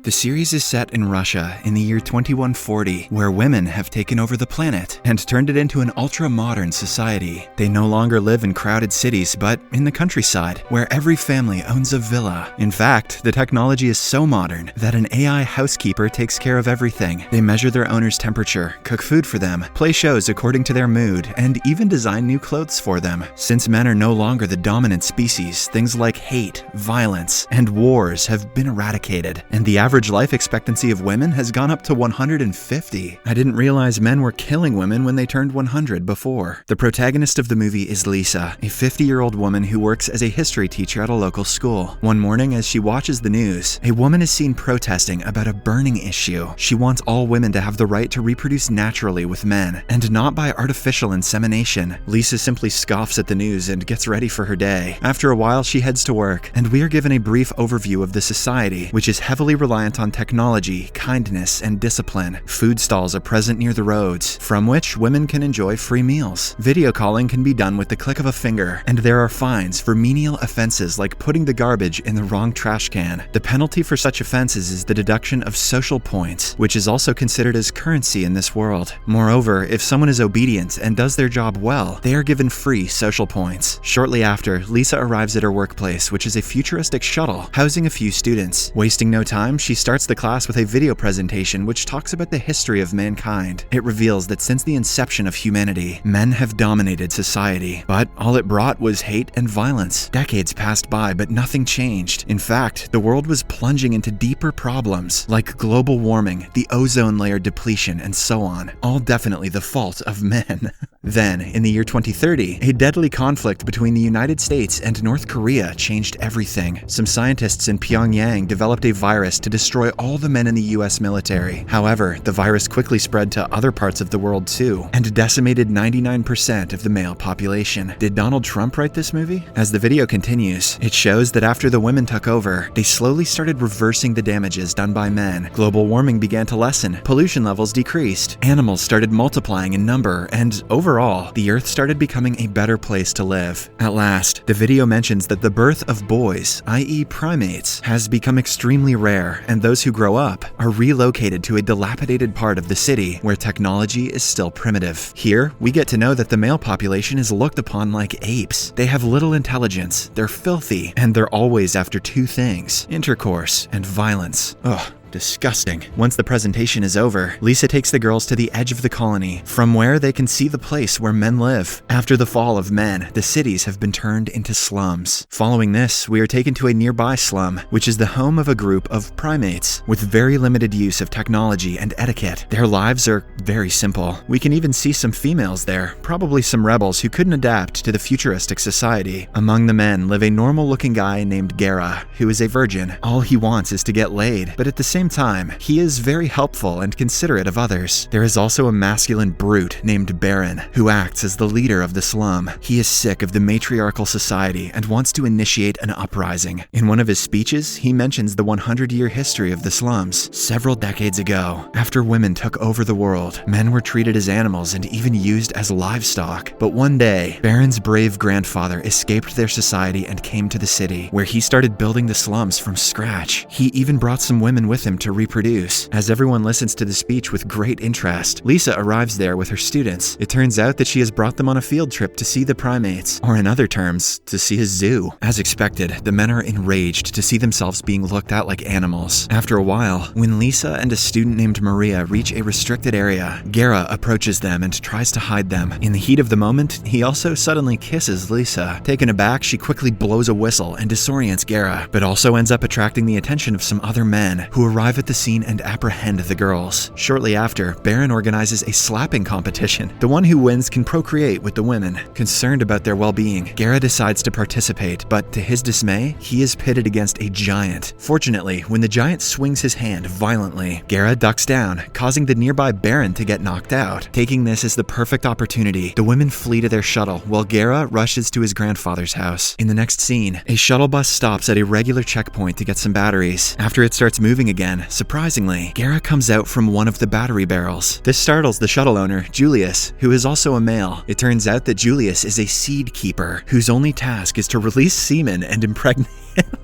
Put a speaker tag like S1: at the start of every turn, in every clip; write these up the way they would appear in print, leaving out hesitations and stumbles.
S1: The series is set in Russia in the year 2140, where women have taken over the planet and turned it into an ultra-modern society. They no longer live in crowded cities, but in the countryside, where every family owns a villa. In fact, the technology is so modern that an AI housekeeper takes care of everything. They measure their owner's temperature, cook food for them, play shows according to their mood, and even design new clothes for them. Since men are no longer the dominant species, things like hate, violence, and wars have been eradicated, and the average life expectancy of women has gone up to 150. I didn't realize men were killing women when they turned 100 before. The protagonist of the movie is Lisa, a 50-year-old woman who works as a history teacher at a local school. One morning, as she watches the news, a woman is seen protesting about a burning issue. She wants all women to have the right to reproduce naturally with men, and not by artificial insemination. Lisa simply scoffs at the news and gets ready for her day. After a while, she heads to work, and we are given a brief overview of the society, which is heavily reliant on technology, kindness, and discipline. Food stalls are present near the roads, from which women can enjoy free meals. Video calling can be done with the click of a finger, and there are fines for menial offenses like putting the garbage in the wrong trash can. The penalty for such offenses is the deduction of social points, which is also considered as currency in this world. Moreover, if someone is obedient and does their job well, they are given free social points. Shortly after, Lisa arrives at her workplace, which is a futuristic shuttle housing a few students. Wasting no time, she starts the class with a video presentation which talks about the history of mankind. It reveals that since the inception of humanity, men have dominated society, but all it brought was hate and violence. Decades passed by, but nothing changed. In fact, the world was plunging into deeper problems like global warming, the ozone layer depletion, and so on. All definitely the fault of men. Then, in the year 2030, a deadly conflict between the United States and North Korea changed everything. Some scientists in Pyongyang developed a virus to destroy all the men in the US military. However, the virus quickly spread to other parts of the world too, and decimated 99% of the male population. Did Donald Trump write this movie? As the video continues, it shows that after the women took over, they slowly started reversing the damages done by men. Global warming began to lessen, pollution levels decreased, animals started multiplying in number, and overall, the Earth started becoming a better place to live. At last, the video mentions that the birth of boys, i.e. primates, has become extremely rare, and those who grow up are relocated to a dilapidated part of the city where technology is still primitive. Here, we get to know that the male population is looked upon like apes. They have little intelligence, they're filthy, and they're always after two things: intercourse and violence. Ugh. Disgusting. Once the presentation is over, Lisa takes the girls to the edge of the colony, from where they can see the place where men live. After the fall of men, the cities have been turned into slums. Following this, we are taken to a nearby slum, which is the home of a group of primates with very limited use of technology and etiquette. Their lives are very simple. We can even see some females there, probably some rebels who couldn't adapt to the futuristic society. Among the men live a normal-looking guy named Gara, who is a virgin. All he wants is to get laid, but at the same time, he is very helpful and considerate of others. There is also a masculine brute named Baron, who acts as the leader of the slum. He is sick of the matriarchal society and wants to initiate an uprising. In one of his speeches, he mentions the 100-year history of the slums. Several decades ago, after women took over the world, men were treated as animals and even used as livestock. But one day, Baron's brave grandfather escaped their society and came to the city, where he started building the slums from scratch. He even brought some women with him to reproduce. As everyone listens to the speech with great interest, Lisa arrives there with her students. It turns out that she has brought them on a field trip to see the primates, or in other terms, to see a zoo. As expected, the men are enraged to see themselves being looked at like animals. After a while, when Lisa and a student named Maria reach a restricted area, Gara approaches them and tries to hide them. In the heat of the moment, he also suddenly kisses Lisa. Taken aback, she quickly blows a whistle and disorients Gara, but also ends up attracting the attention of some other men who arrive at the scene and apprehend the girls. Shortly after, Baron organizes a slapping competition. The one who wins can procreate with the women. Concerned about their well-being, Gara decides to participate, but to his dismay, he is pitted against a giant. Fortunately, when the giant swings his hand violently, Gara ducks down, causing the nearby Baron to get knocked out. Taking this as the perfect opportunity, the women flee to their shuttle while Gara rushes to his grandfather's house. In the next scene, a shuttle bus stops at a regular checkpoint to get some batteries. After it starts moving again, surprisingly, Gara comes out from one of the battery barrels. This startles the shuttle owner, Julius, who is also a male. It turns out that Julius is a seed keeper, whose only task is to release semen and impregnate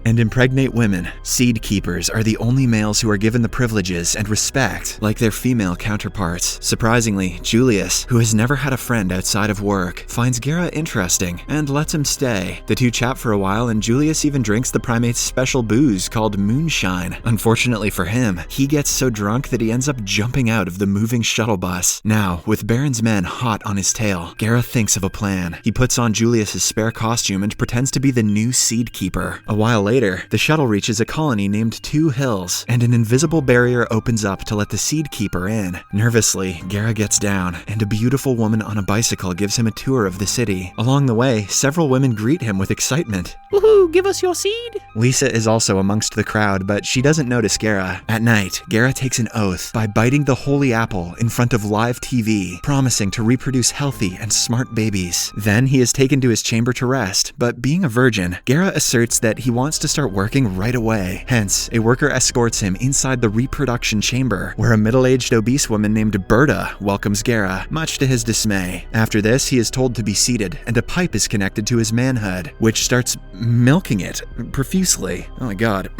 S1: and impregnate women. Seed keepers are the only males who are given the privileges and respect like their female counterparts. Surprisingly, Julius, who has never had a friend outside of work, finds Gera interesting and lets him stay. The two chat for a while, and Julius even drinks the primate's special booze called moonshine. Unfortunately for him, he gets so drunk that he ends up jumping out of the moving shuttle bus. Now, with Baron's men hot on his tail, Gera thinks of a plan. He puts on Julius's spare costume and pretends to be the new seed keeper. A while later, the shuttle reaches a colony named Two Hills, and an invisible barrier opens up to let the seed keeper in. Nervously, Gera gets down, and a beautiful woman on a bicycle gives him a tour of the city. Along the way, several women greet him with excitement.
S2: Woohoo, give us your seed!
S1: Lisa is also amongst the crowd, but she doesn't notice Gera. At night, Gera takes an oath by biting the holy apple in front of live TV, promising to reproduce healthy and smart babies. Then he is taken to his chamber to rest, but being a virgin, Gera asserts that he wants to start working right away. Hence, a worker escorts him inside the reproduction chamber, where a middle-aged obese woman named Berta welcomes Gera, much to his dismay. After this, he is told to be seated, and a pipe is connected to his manhood, which starts milking it profusely. Oh my god.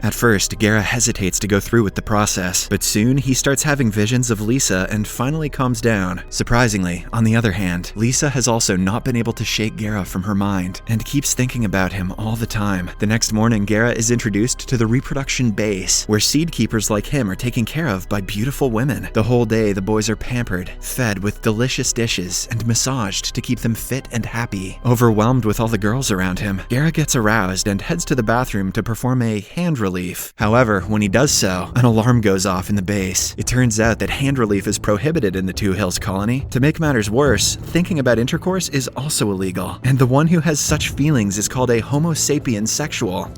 S1: At first, Gera hesitates to go through with the process, but soon he starts having visions of Lisa and finally calms down. Surprisingly, on the other hand, Lisa has also not been able to shake Gera from her mind, and keeps thinking about him all the time. The next morning, Gera is introduced to the reproduction base, where seed keepers like him are taken care of by beautiful women. The whole day, the boys are pampered, fed with delicious dishes, and massaged to keep them fit and happy. Overwhelmed with all the girls around him, Gera gets aroused and heads to the bathroom to perform a hand relief. However, when he does so, an alarm goes off in the base. It turns out that hand relief is prohibited in the Two Hills colony. To make matters worse, thinking about intercourse is also illegal, and the one who has such feelings is called a homo sapiens sexual.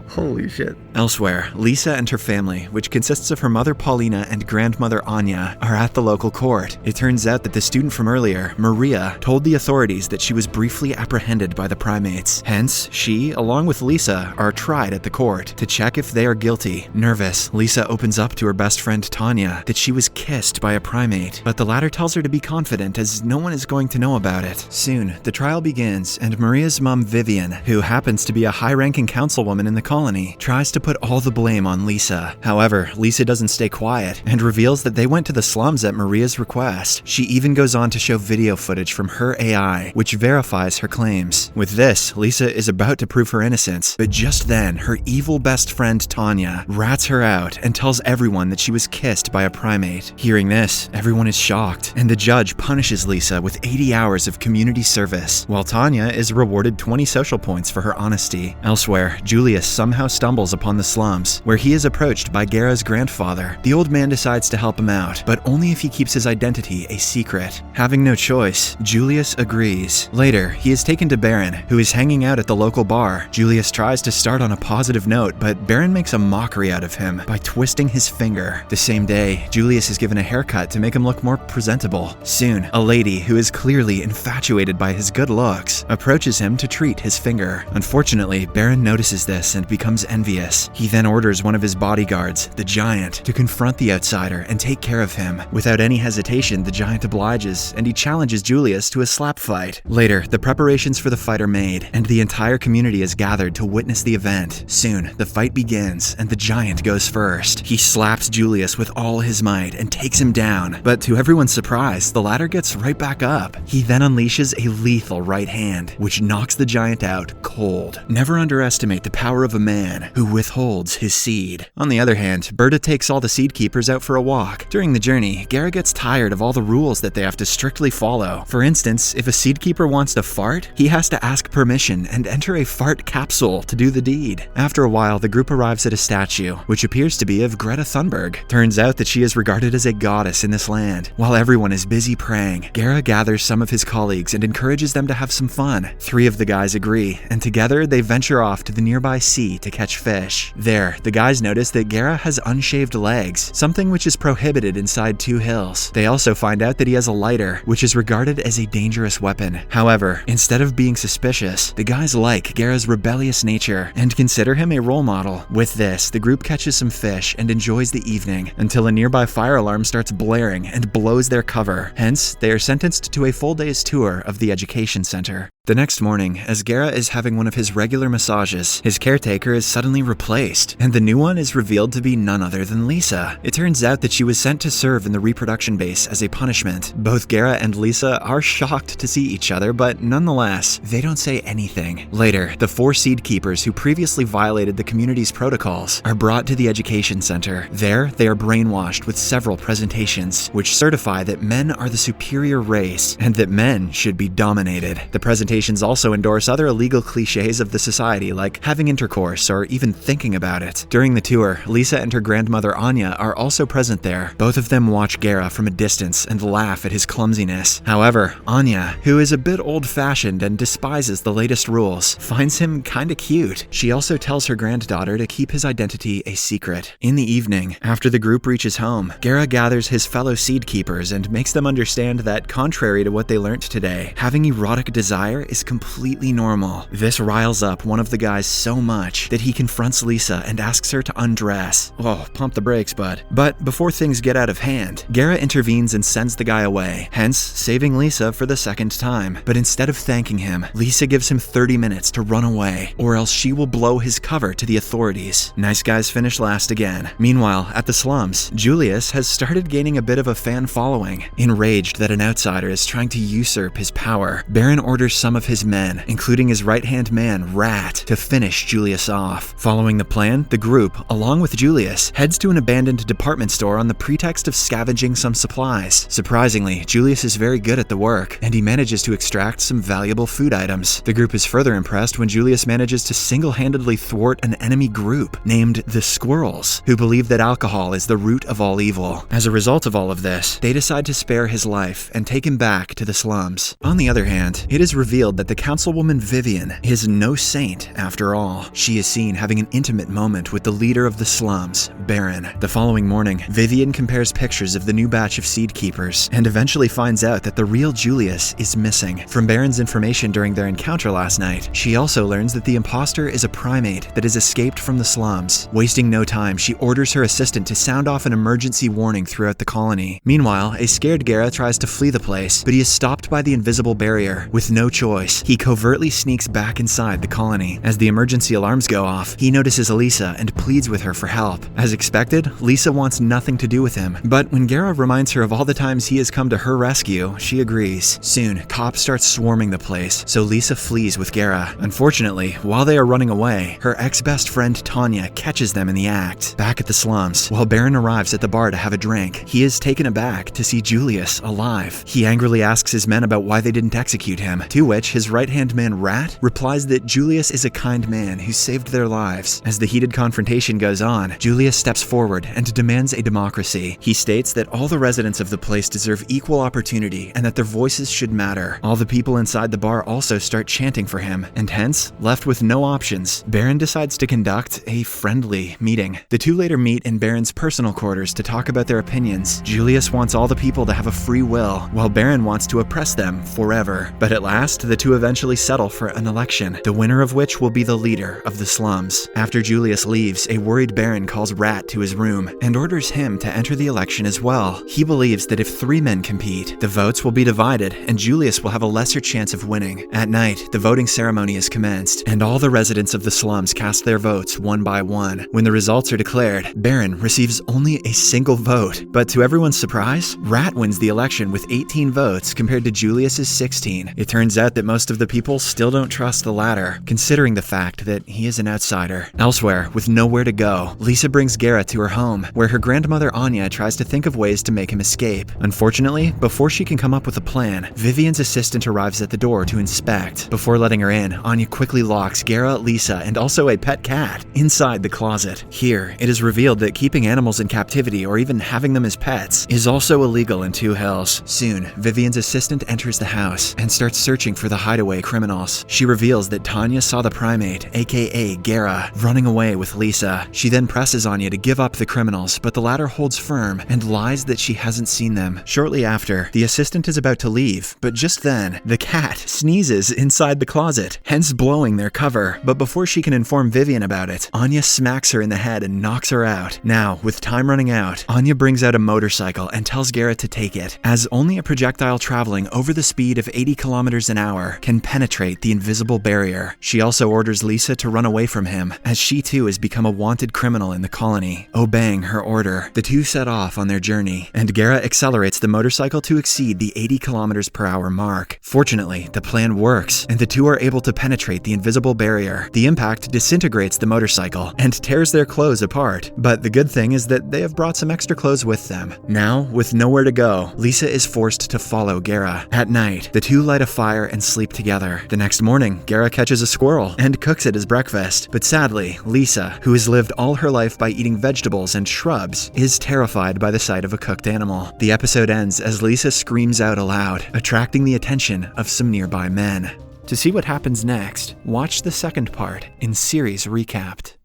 S1: Holy shit. Elsewhere, Lisa and her family, which consists of her mother Paulina and grandmother Anya, are at the local court. It turns out that the student from earlier, Maria, told the authorities that she was briefly apprehended by the primates. Hence, she, along with Lisa, are tried at the court to check if they are guilty. Nervous, Lisa opens up to her best friend Tanya that she was kissed by a primate, but the latter tells her to be confident as no one is going to know about it. Soon, the trial begins, and Maria's mom Vivian, who happens to be a high-ranking councilwoman in the colony, tries to put all the blame on Lisa. However, Lisa doesn't stay quiet and reveals that they went to the slums at Maria's request. She even goes on to show video footage from her AI, which verifies her claims. With this, Lisa is about to prove her innocence, but just then, her evil best friend Tanya rats her out and tells everyone that she was kissed by a primate. Hearing this, everyone is shocked, and the judge punishes Lisa with 80 hours of community service, while Tanya is rewarded 20 social points for her honesty. Elsewhere, Julius somehow stumbles upon the slums, where he is approached by Gera's grandfather. The old man decides to help him out, but only if he keeps his identity a secret. Having no choice, Julius agrees. Later, he is taken to Baron, who is hanging out at the local bar. Julius tries to start on a positive note, but Baron makes a mockery out of him by twisting his finger. The same day, Julius is given a haircut to make him look more presentable. Soon, a lady who is clearly infatuated by his good looks approaches him to treat his finger. Unfortunately, Baron notices this and becomes envious. He then orders one of his bodyguards, the Giant, to confront the outsider and take care of him. Without any hesitation, the Giant obliges, and he challenges Julius to a slap fight. Later, the preparations for the fight are made, and the entire community is gathered to witness the event. Soon, the fight begins, and the Giant goes first. He slaps Julius with all his might and takes him down, but to everyone's surprise, the latter gets right back up. He then unleashes a lethal right hand, which knocks the Giant out cold. Never underestimate the power of a man who withholds his seed. On the other hand, Berta takes all the seed keepers out for a walk. During the journey, Gera gets tired of all the rules that they have to strictly follow. For instance, if a seed keeper wants to fart, he has to ask permission and enter a fart capsule to do the deed. After a while, the group arrives at a statue, which appears to be of Greta Thunberg. Turns out that she is regarded as a goddess in this land. While everyone is busy praying, Gera gathers some of his colleagues and encourages them to have some fun. 3 of the guys agree, and together they venture off to the nearby sea to catch fish. There, the guys notice that Gera has unshaved legs, something which is prohibited inside Two Hills. They also find out that he has a lighter, which is regarded as a dangerous weapon. However, instead of being suspicious, the guys like Gera's rebellious nature and consider him a role model. With this, the group catches some fish and enjoys the evening until a nearby fire alarm starts blaring and blows their cover. Hence, they are sentenced to a full day's tour of the education center. The next morning, as Guerra is having one of his regular massages, his caretaker is suddenly replaced, and the new one is revealed to be none other than Lisa. It turns out that she was sent to serve in the reproduction base as a punishment. Both Guerra and Lisa are shocked to see each other, but nonetheless, they don't say anything. Later, the 4 seed keepers who previously violated the community's protocols are brought to the education center. There, they are brainwashed with several presentations, which certify that men are the superior race, and that men should be dominated. The presentations also endorse other illegal cliches of the society, like having intercourse or even thinking about it. During the tour, Lisa and her grandmother Anya are also present there. Both of them watch Guerra from a distance and laugh at his clumsiness. However, Anya, who is a bit old-fashioned and despises the latest rules, finds him kinda cute. She also tells her granddaughter to keep his identity a secret. In the evening, after the group reaches home, Guerra gathers his fellow seed keepers and makes them understand that, contrary to what they learnt today, having erotic desire is completely normal. This riles up one of the guys so much that he confronts Lisa and asks her to undress. Oh, pump the brakes, bud. But before things get out of hand, Guerra intervenes and sends the guy away, hence saving Lisa for the second time. But instead of thanking him, Lisa gives him 30 minutes to run away, or else she will blow his cover to the authorities. Nice guys finish last again. Meanwhile, at the slums, Julius has started gaining a bit of a fan following. Enraged that an outsider is trying to usurp his power, Baron orders some of his men, including his right-hand man, Rat, to finish Julius off. Following the plan, the group, along with Julius, heads to an abandoned department store on the pretext of scavenging some supplies. Surprisingly, Julius is very good at the work, and he manages to extract some valuable food items. The group is further impressed when Julius manages to single-handedly thwart an enemy group named the Squirrels, who believe that alcohol is the root of all evil. As a result of all of this, they decide to spare his life and take him back to the slums. On the other hand, it is revealed that the councilwoman Vivian is no saint after all. She is seen having an intimate moment with the leader of the slums, Baron. The following morning, Vivian compares pictures of the new batch of seed keepers and eventually finds out that the real Julius is missing. From Baron's information during their encounter last night, she also learns that the imposter is a primate that has escaped from the slums. Wasting no time, she orders her assistant to sound off an emergency warning throughout the colony. Meanwhile, a scared Guerra tries to flee the place, but he is stopped by the invisible barrier. With no choice, he covertly sneaks back inside the colony. As the emergency alarms go off, he notices Lisa and pleads with her for help. As expected, Lisa wants nothing to do with him, but when Guerra reminds her of all the times he has come to her rescue, she agrees. Soon, cops start swarming the place, so Lisa flees with Guerra. Unfortunately, while they are running away, her ex-best friend Tanya catches them in the act. Back at the slums, while Baron arrives at the bar to have a drink, he is taken aback to see Julius alive. He angrily asks his men about why they didn't execute him, to which his right-hand man Rat replies that Julius is a kind man who saved their lives. As the heated confrontation goes on, Julius steps forward and demands a democracy. He states that all the residents of the place deserve equal opportunity and that their voices should matter. All the people inside the bar also start chanting for him, and hence, left with no options, Baron decides to conduct a friendly meeting. The two later meet in Baron's personal quarters to talk about their opinions. Julius wants all the people to have a free will, while Baron wants to oppress them forever. But at last, the two eventually settle for an election, the winner of which will be the leader of the slums. After Julius leaves, a worried Baron calls Rat to his room and orders him to enter the election as well. He believes that if 3 men compete, the votes will be divided and Julius will have a lesser chance of winning. At night, the voting ceremony is commenced, and all the residents of the slums cast their votes one by one. When the results are declared, Baron receives only a single vote, but to everyone's surprise, Rat wins the election with 18 votes compared to Julius's 16. It turns out that most of the people still don't trust the latter, considering the fact that he is an outsider. Elsewhere, with nowhere to go, Lisa brings Guerra to her home, where her grandmother Anya tries to think of ways to make him escape. Unfortunately, before she can come up with a plan, Vivian's assistant arrives at the door to inspect. Before letting her in, Anya quickly locks Guerra, Lisa, and also a pet cat inside the closet. Here, it is revealed that keeping animals in captivity or even having them as pets is also illegal in Two Hills. Soon, Vivian's assistant enters the house and starts searching for the hideaway criminals. She reveals that Tanya saw the primate, aka Guerra, running away with Lisa. She then presses Anya to give up the criminals, but the latter holds firm and lies that she hasn't seen them. Shortly after, the assistant is about to leave, but just then, the cat sneezes inside the closet, hence blowing their cover. But before she can inform Vivian about it, Anya smacks her in the head and knocks her out. Now, with time running out, Anya brings out a motorcycle and tells Guerra to take it, as only a projectile traveling over the speed of 80 kilometers an hour power can penetrate the invisible barrier. She also orders Lisa to run away from him, as she too has become a wanted criminal in the colony. Obeying her order, the two set off on their journey, and Guerra accelerates the motorcycle to exceed the 80 kilometers per hour mark. Fortunately, the plan works, and the two are able to penetrate the invisible barrier. The impact disintegrates the motorcycle and tears their clothes apart, but the good thing is that they have brought some extra clothes with them. Now, with nowhere to go, Lisa is forced to follow Guerra. At night, the two light a fire and sleep together. The next morning, Guerra catches a squirrel and cooks it as breakfast, but sadly, Lisa, who has lived all her life by eating vegetables and shrubs, is terrified by the sight of a cooked animal. The episode ends as Lisa screams out aloud, attracting the attention of some nearby men. To see what happens next, watch the second part in Series Recapped.